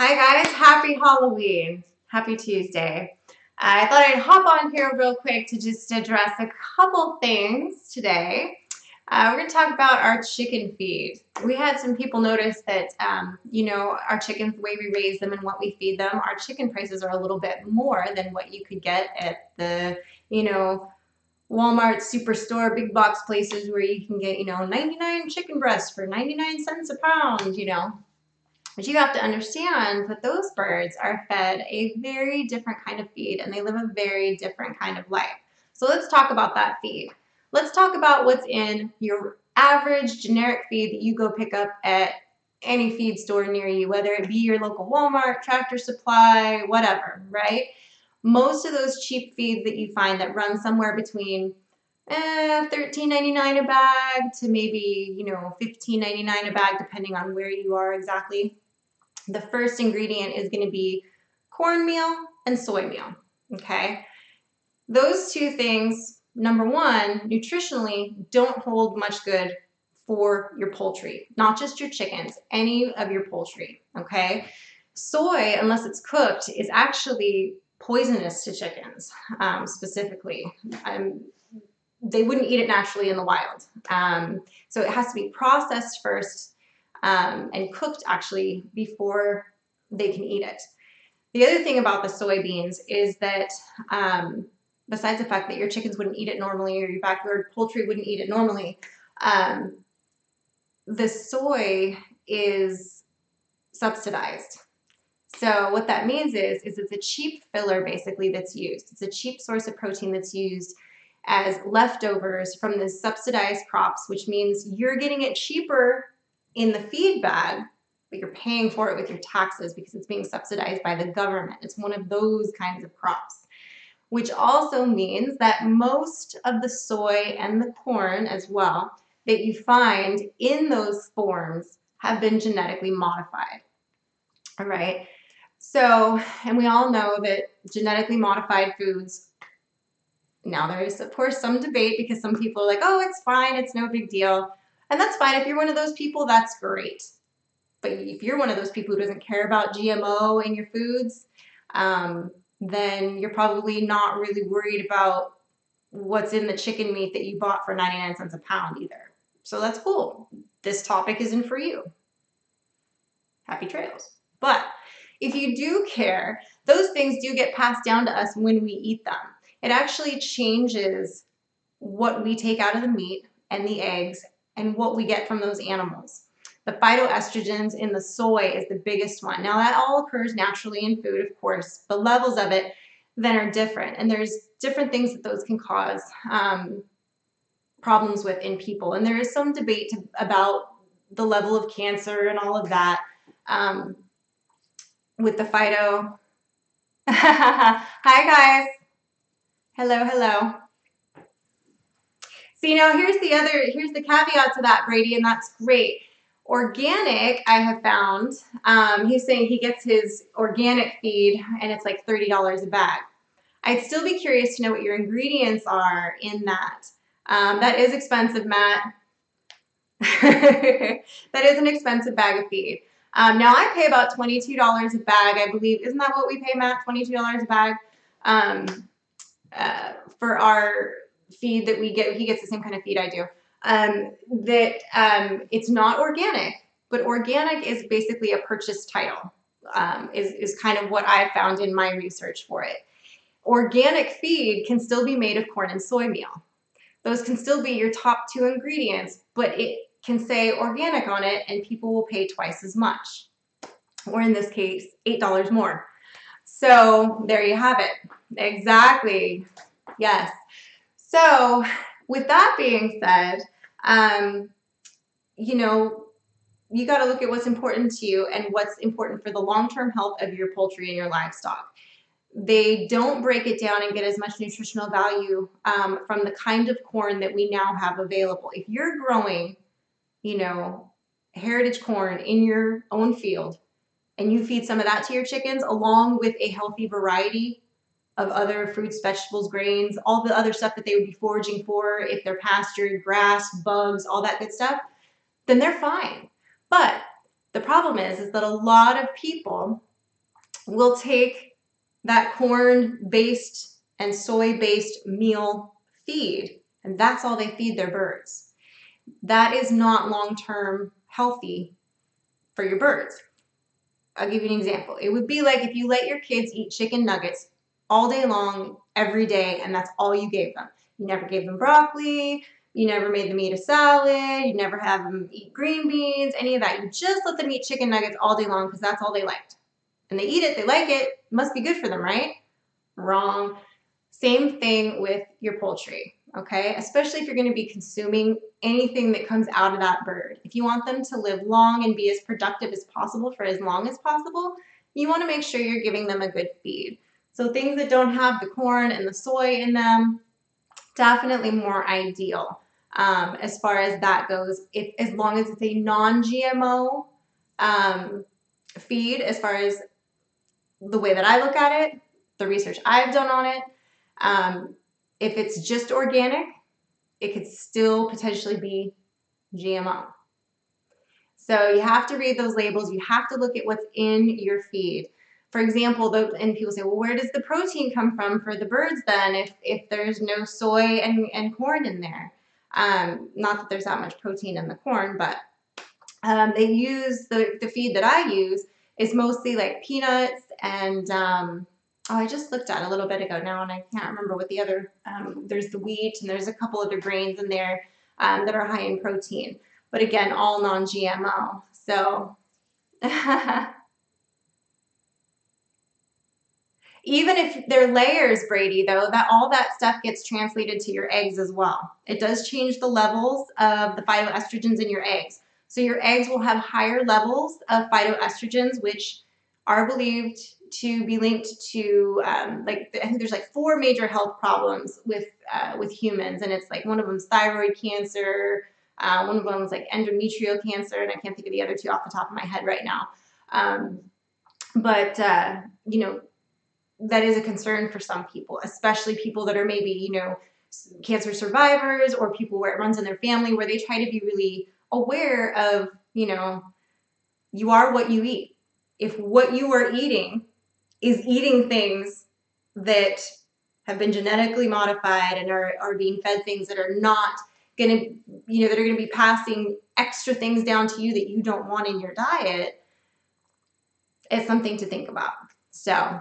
Hi guys, happy Halloween. Happy Tuesday. I thought I'd hop on here real quick to just address a couple things today. We're going to talk about our chicken feed. We had some people notice that, our chickens, the way we raise them and what we feed them, our chicken prices are a little bit more than what you could get at the, Walmart, Superstore, big box places where you can get, 99 chicken breasts for 99 cents a pound, But you have to understand that those birds are fed a very different kind of feed and they live a very different kind of life. So let's talk about that feed. Let's talk about what's in your average generic feed that you go pick up at any feed store near you, whether it be your local Walmart, Tractor Supply, whatever, right? Most of those cheap feeds that you find that run somewhere between $13.99 a bag to maybe, $15.99 a bag, depending on where you are exactly. The first ingredient is going to be cornmeal and soy meal, okay? Those two things, number one, nutritionally don't hold much good for your poultry, not just your chickens, any of your poultry, okay? Soy, unless it's cooked, is actually poisonous to chickens, specifically. They wouldn't eat it naturally in the wild. So it has to be processed first and cooked actually before they can eat it. The other thing about the soybeans is that besides the fact that your chickens wouldn't eat it normally or your backyard poultry wouldn't eat it normally, the soy is subsidized. So what that means is it's a cheap filler basically that's used. It's a cheap source of protein that's used as leftovers from the subsidized crops, which means you're getting it cheaper in the feed bag, but you're paying for it with your taxes because it's being subsidized by the government. It's one of those kinds of crops, which also means that most of the soy and the corn as well that you find in those forms have been genetically modified. All right. So, and we all know that genetically modified foods, now there is of course some debate because some people are like, oh, it's fine, it's no big deal. And that's fine. If you're one of those people, that's great. But if you're one of those people who doesn't care about GMO in your foods, then you're probably not really worried about what's in the chicken meat that you bought for 99 cents a pound either. So that's cool. This topic isn't for you. Happy trails. But if you do care, those things do get passed down to us when we eat them. It actually changes what we take out of the meat and the eggs and what we get from those animals. The phytoestrogens in the soy is the biggest one. Now that all occurs naturally in food, of course. The levels of it then are different. And there's different things that those can cause problems with in people. And there is some debate about the level of cancer and all of that with the phyto. Hi guys. Hello, hello. See, now here's the caveat to that, Brady, and that's great. Organic, I have found, he's saying he gets his organic feed and it's like $30 a bag. I'd still be curious to know what your ingredients are in that. That is expensive, Matt. That is an expensive bag of feed. Now I pay about $22 a bag, I believe. Isn't that what we pay, Matt? $22 a bag for our feed that we get. He gets the same kind of feed I do. It's not organic, but organic is basically a purchase title, is kind of what I found in my research for it. Organic feed can still be made of corn and soy meal. Those can still be your top two ingredients, but it can say organic on it and people will pay twice as much, or in this case, $8 more. So there you have it. Exactly. Yes. So with that being said, you got to look at what's important to you and what's important for the long-term health of your poultry and your livestock. They don't break it down and get as much nutritional value from the kind of corn that we now have available. If you're growing, heritage corn in your own field and you feed some of that to your chickens along with a healthy variety of other fruits, vegetables, grains, all the other stuff that they would be foraging for if they're pastured, grass, bugs, all that good stuff, then they're fine. But the problem is that a lot of people will take that corn-based and soy-based meal feed, and that's all they feed their birds. That is not long-term healthy for your birds. I'll give you an example. It would be like if you let your kids eat chicken nuggets all day long, every day, and that's all you gave them. You never gave them broccoli, you never made them eat a salad, you never have them eat green beans, any of that. You just let them eat chicken nuggets all day long because that's all they liked. And they eat it, they like it, must be good for them, right? Wrong. Same thing with your poultry, okay? Especially if you're gonna be consuming anything that comes out of that bird. If you want them to live long and be as productive as possible for as long as possible, you wanna make sure you're giving them a good feed. So things that don't have the corn and the soy in them, definitely more ideal as far as that goes, as long as it's a non-GMO feed, as far as the way that I look at it, the research I've done on it. If it's just organic, it could still potentially be GMO. So you have to read those labels. You have to look at what's in your feed. For example, and people say, well, where does the protein come from for the birds then if there's no soy and corn in there? Not that there's that much protein in the corn, but they use the feed that I use is mostly like peanuts and I just looked at it a little bit ago now and I can't remember what the other, there's the wheat and there's a couple other grains in there that are high in protein. But again, all non-GMO. So even if they're layers, Brady, though, that all that stuff gets translated to your eggs as well. It does change the levels of the phytoestrogens in your eggs. So your eggs will have higher levels of phytoestrogens, which are believed to be linked to I think there's like 4 major health problems with humans, and it's like one of them's thyroid cancer, one of them's like endometrial cancer, and I can't think of the other 2 off the top of my head right now. You know, that is a concern for some people, especially people that are maybe, you know, cancer survivors or people where it runs in their family, where they try to be really aware of, you know, you are what you eat. If what you are eating is eating things that have been genetically modified and are being fed things that are not going to, you know, that are going to be passing extra things down to you that you don't want in your diet, it's something to think about. So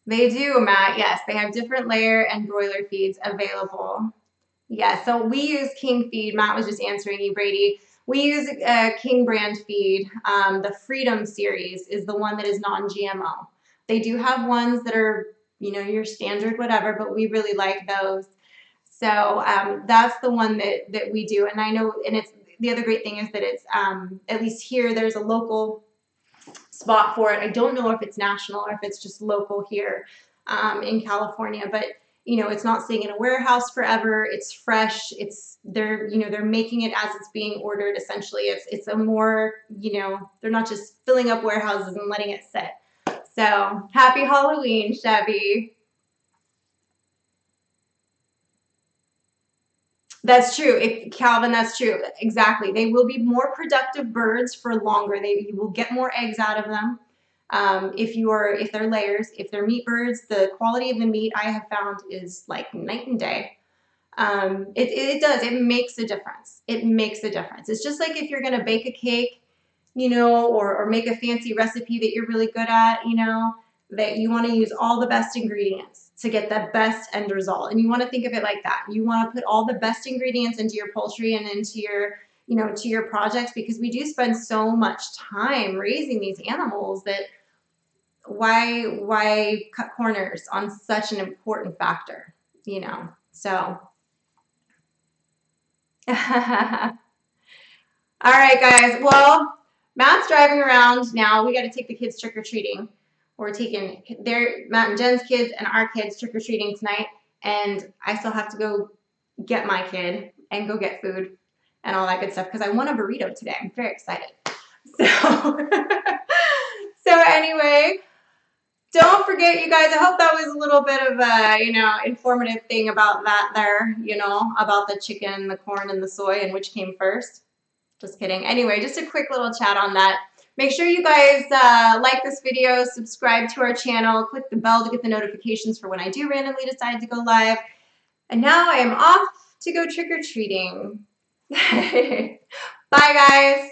they do, Matt. Yes, they have different layer and broiler feeds available. Yeah, so we use King feed. Matt was just answering you, Brady. We use King brand feed. The Freedom series is the one that is non-GMO. They do have ones that are, you know, your standard whatever, but we really like those. So that's the one that we do. And I know, and it's the other great thing is that it's at least here there's a local spot for it. I don't know if it's national or if it's just local here in California, but you know, it's not sitting in a warehouse forever. It's fresh. They're making it as it's being ordered. Essentially, it's a more, you know, they're not just filling up warehouses and letting it sit. So happy Halloween, Chevy. That's true, Calvin. That's true. Exactly. They will be more productive birds for longer. You will get more eggs out of them. If they're layers, if they're meat birds, the quality of the meat I have found is like night and day. It does. It makes a difference. It makes a difference. It's just like if you're going to bake a cake, you know, or make a fancy recipe that you're really good at, you know, that you want to use all the best ingredients to get the best end result. And you want to think of it like that. You want to put all the best ingredients into your poultry and into your, you know, to your projects, because we do spend so much time raising these animals that why cut corners on such an important factor, you know? So, all right, guys. Well, Matt's driving around now. We got to take the kids trick-or-treating. We're taking Matt and Jen's kids and our kids trick-or-treating tonight. And I still have to go get my kid and go get food and all that good stuff because I won a burrito today. I'm very excited. So, so anyway, don't forget, you guys, I hope that was a little bit of a, you know, informative thing about that there, you know, about the chicken, the corn, and the soy and which came first. Just kidding. Anyway, just a quick little chat on that. Make sure you guys like this video, subscribe to our channel, click the bell to get the notifications for when I do randomly decide to go live. And now I am off to go trick-or-treating. Bye, guys.